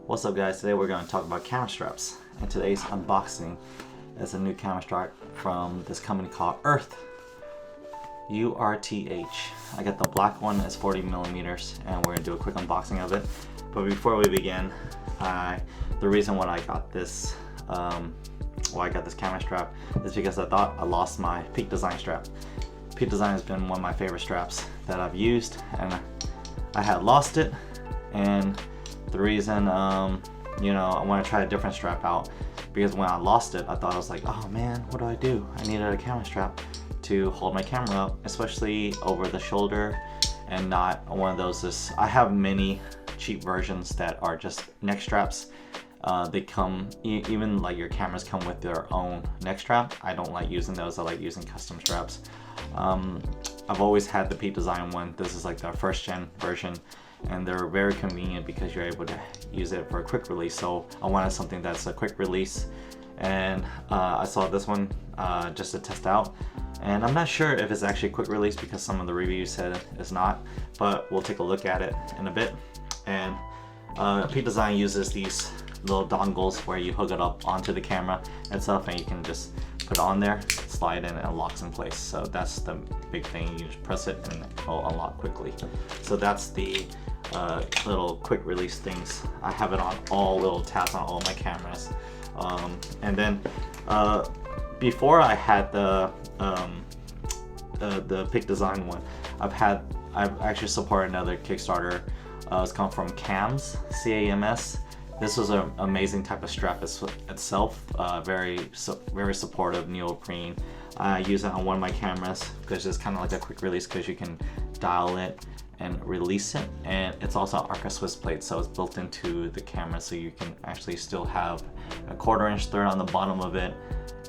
What's up guys, today we're going to talk about camera straps, and today's unboxing is a new camera strap from this company called Urth. U-R-T-H. I got the black one, it's 40 millimeters, and we're going to do a quick unboxing of it. But before we begin, the reason why I got this camera strap is because I thought I lost my Peak Design strap. Peak Design has been one of my favorite straps that I've used, and I had lost it, and the reason, I want to try a different strap out, because when I lost it, I thought I was like, oh man, what do? I needed a camera strap to hold my camera up, especially over the shoulder, and not one of those. I have many cheap versions that are just neck straps. They come, even like your cameras come with their own neck strap. I don't like using those. I like using custom straps. I've always had the Peak Design one. This is like the first gen version, and they're very convenient because you're able to use it for a quick release. So I wanted something that's a quick release, and I saw this one just to test out, and I'm not sure if it's actually a quick release because some of the reviews said it's not, but we'll take a look at it in a bit. And Peak Design uses these little dongles where you hook it up onto the camera itself, and you can just put it on there, slide in, and it locks in place. So that's the big thing. You just press it and it'll unlock quickly. So that's the little quick release things. I have it on all little tabs on all my cameras. And then before I had the Peak Design one, I've actually supported another Kickstarter. It's come from CAMS, C-A-M-S. This was an amazing type of strap itself, very supportive neoprene. I use it on one of my cameras because it's kind of like a quick release, because you can dial it and release it, and it's also an Arca Swiss plate, so it's built into the camera, so you can actually still have a 1/4 inch thread on the bottom of it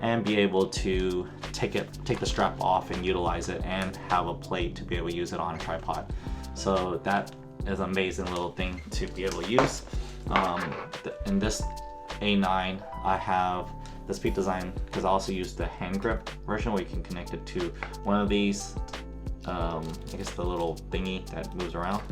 and be able to take the strap off and utilize it, and have a plate to be able to use it on a tripod. So that is an amazing little thing to be able to use. In this A9, I have this Peak Design because I also use the hand grip version where you can connect it to one of these, I guess the little thingy that moves around,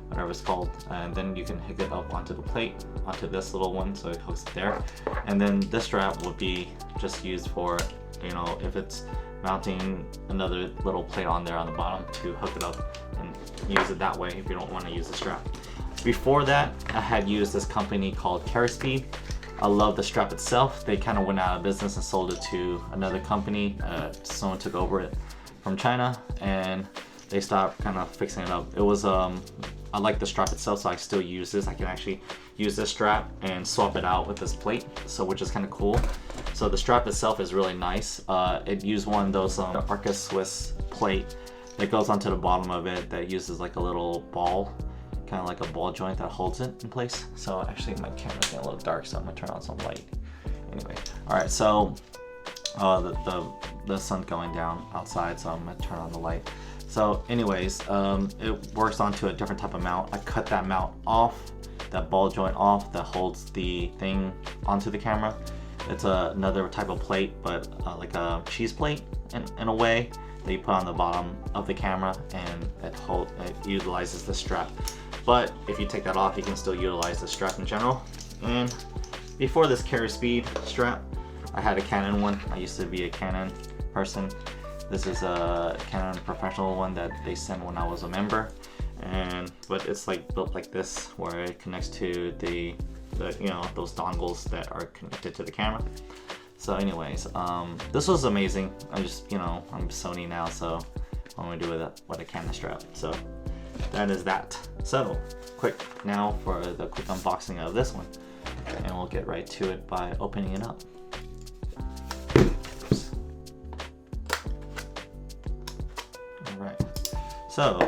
whatever it's called, and then you can hook it up onto the plate, onto this little one, so it hooks it there. And then this strap would be just used for, if it's mounting another little plate on there on the bottom, to hook it up and use it that way if you don't want to use the strap. Before that, I had used this company called Carry Speed. I love the strap itself. They kind of went out of business and sold it to another company. Someone took over it from China, and they stopped kind of fixing it up. It was I like the strap itself, so I still use this. I can actually use this strap and swap it out with this plate, so which is kind of cool. So the strap itself is really nice. It used one of those Arca Swiss plate that goes onto the bottom of it that uses like a little ball, kind of like a ball joint that holds it in place. So actually my camera's getting a little dark, so I'm gonna turn on some light. Anyway, all right, so the sun's going down outside, so I'm gonna turn on the light. So anyways, it works onto a different type of mount. I cut that mount off, that ball joint off that holds the thing onto the camera. It's another type of plate, but like a cheese plate in a way, that you put on the bottom of the camera, and it utilizes the strap. But if you take that off, you can still utilize the strap in general. And before this Carry Speed strap, I had a Canon one. I used to be a Canon person. This is a Canon professional one that they sent when I was a member, but it's like built like this, where it connects to the those dongles that are connected to the camera. So anyways, this was amazing. I'm Sony now, so I'm gonna do it with a camera strap. So that is that. So quick now for the quick unboxing of this one, and we'll get right to it by opening it up. Alright, so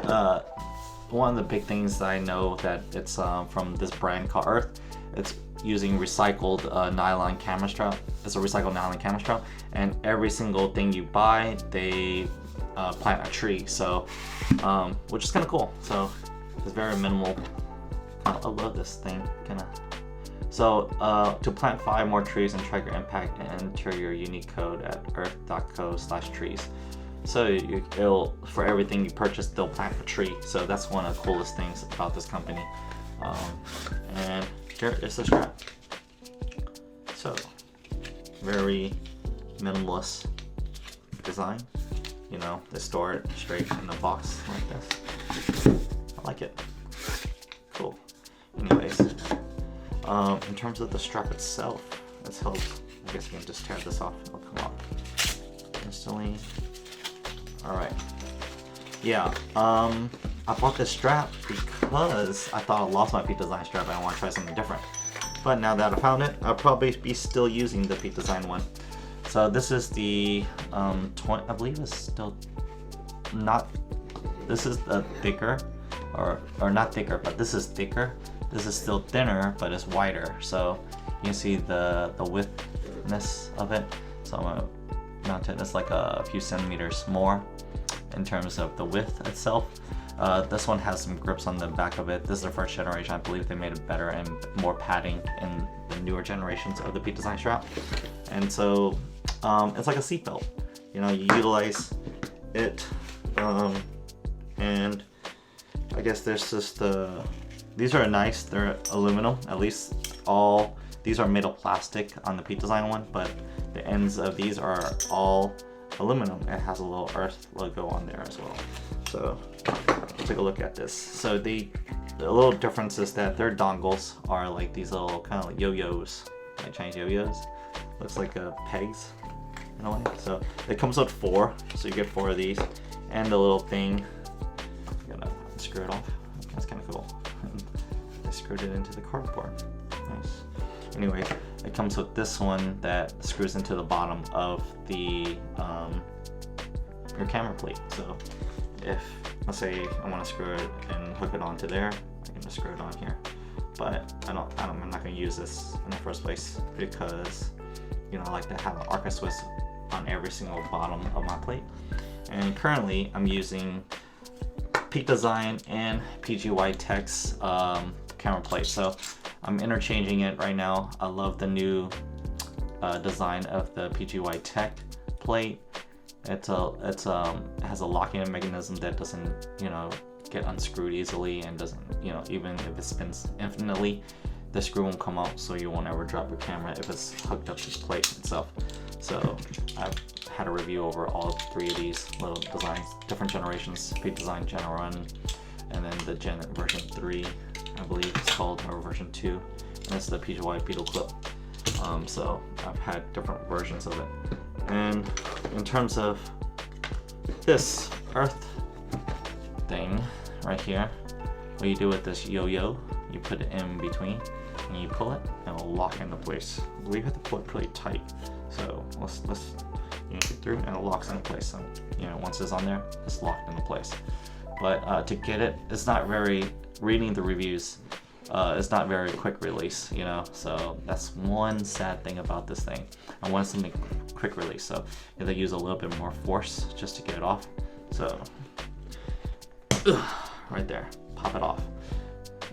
one of the big things that I know that it's from this brand called Urth. It's using recycled nylon camera strap. It's a recycled nylon camera strap, and every single thing you buy, they plant a tree. So which is kind of cool. So it's very minimal. I love this thing, kind of. So to plant 5 more trees and track your impact, and enter your unique code at urth.co/trees. So it'll, for everything you purchase, they'll plant a tree. So that's one of the coolest things about this company. And here is the strap. So, very minimalist design. You know, they store it straight in the box like this. I like it. Cool. Anyways, in terms of the strap itself, it's held. I guess we can just tear this off. It'll come off instantly. All right. Yeah. I bought this strap because I thought I lost my Peak Design strap and I want to try something different. But now that I found it, I'll probably be still using the Peak Design one. So this is the I believe it's still not. This is the thicker, or not thicker, but this is thicker. This is still thinner, but it's wider. So you can see the widthness of it. So I'm gonna mount it. It's like a few centimeters more in terms of the width itself. This one has some grips on the back of it. This is the first generation. I believe they made it better and more padding in the newer generations of the Peak Design strap. And so it's like a seatbelt. You know, you utilize it, and I guess there's just these are nice. They're aluminum. At least all these are made of plastic on the Peak Design one, but the ends of these are all aluminum. It has a little Urth logo on there as well. So we'll take a look at this. So the little difference is that their dongles are like these little kind of like yo-yos, like Chinese yo-yos. Looks like pegs in a way. So it comes with 4, so you get 4 of these, and the little thing. I'm gonna screw it off. That's kind of cool. I screwed it into the cardboard. Nice. Anyway, it comes with this one that screws into the bottom of the your camera plate. So if, let's say I want to screw it and hook it onto there, I can just screw it on here. But I'm not going to use this in the first place because, you know, I like to have an Arca Swiss on every single bottom of my plate. And currently I'm using Peak Design and PGY Tech's camera plate. So I'm interchanging it right now. I love the new design of the PGY Tech plate. It has a locking mechanism that doesn't, you know, get unscrewed easily, and doesn't, you know, even if it spins infinitely, the screw won't come out, so you won't ever drop your camera if it's hooked up to the plate itself. So I've had a review over all 3 of these little designs, different generations: Peak Design Gen 1, and then the version 3, I believe it's called, or version 2, and that's the PGY Beetle Clip. So I've had different versions of it. And in terms of this Urth thing right here, what you do with this yo-yo, you put it in between and you pull it and it'll lock into place. I believe you have to pull it pretty tight. So let's you know, get through and it locks into place. So, you know, once it's on there, it's locked into place. But to get it, it's not very, reading the reviews, it's not very quick release, you know, so that's one sad thing about this thing. I want something quick release, so you have to use a little bit more force just to get it off. So right there, pop it off.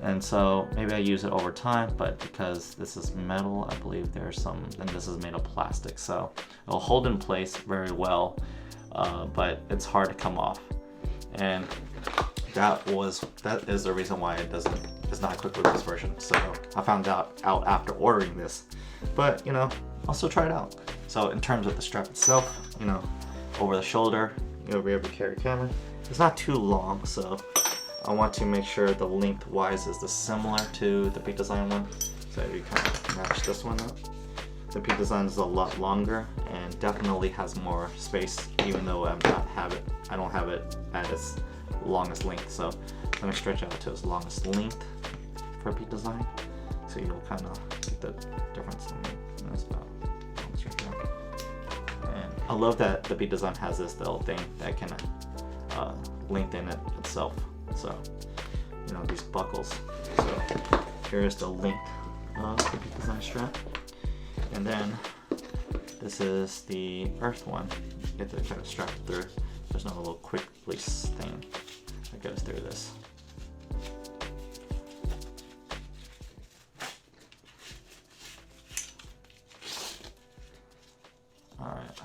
And so maybe I use it over time, but because this is metal, I believe there's some, and this is made of plastic, so it'll hold in place very well, but it's hard to come off. And that is the reason why it's not a quick release version. So I found out after ordering this, but you know, I'll still try it out. So in terms of the strap itself, you know, over the shoulder, you'll be able to carry a camera. It's not too long, so I want to make sure the length-wise is similar to the Peak Design one. So you kind of match this one up. The Peak Design is a lot longer and definitely has more space, even though I don't have it at its longest length. So let me stretch out to its longest length for Peak Design, so you'll kind of get the difference. And I love that the Peak Design has this little thing that can lengthen it itself. So, you know, these buckles. So here's the length of the Peak Design strap. And then this is the Urth one. You get to kind of strap it through. There's no little quick release thing that goes through this. Alright.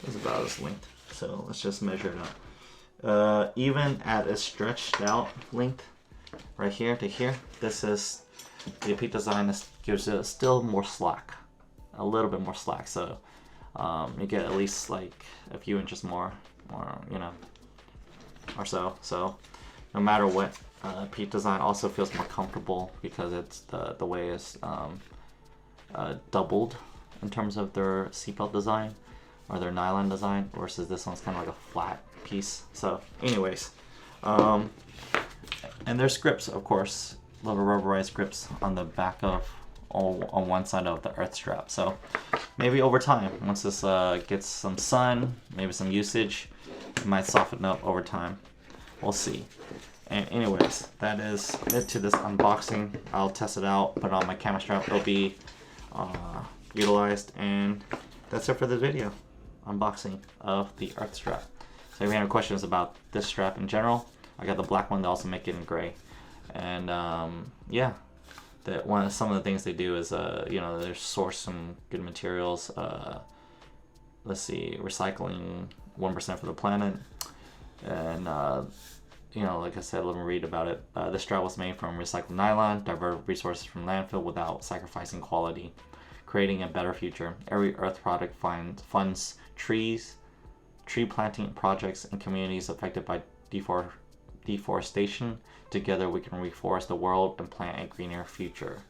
This is about its length. So let's just measure it out. Even at a stretched out length, right here to here, this is The Peat design gives it still more slack, a little bit more slack. So you get at least like a few inches more, or you know, or so. So no matter what, Peat design also feels more comfortable because it's the way it's doubled in terms of their seatbelt design or their nylon design, versus this one's kind of like a flat piece. So anyways, and there's grips, of course, little rubberized grips on the back of on one side of the Urth strap. So maybe over time, once this gets some sun, maybe some usage, it might soften up over time. We'll see. And anyways, that is it to this unboxing. I'll test it out, put it on my camera strap. It'll be utilized, and that's it for this video. Unboxing of the Urth strap. So if you have any questions about this strap in general, I got the black one. They also make it in gray. And yeah, some of the things they do is you know, they source some good materials. Let's see, recycling 1% for the planet, and you know, like I said, let me read about it. This strap was made from recycled nylon, divert resources from landfill without sacrificing quality, creating a better future. Every Urth product funds tree planting projects in communities affected by deforestation. Together we can reforest the world and plant a greener future.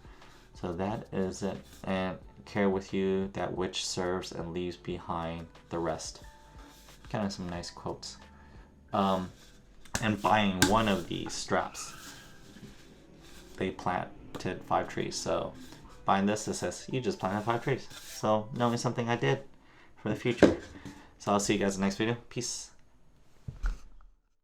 So that is it. And carry with you that which serves and leaves behind the rest. Kind of some nice quotes. And buying one of these straps, they planted 5 trees. So buying this, it says you just planted 5 trees. So knowing something I did for the future. So I'll see you guys in the next video. Peace.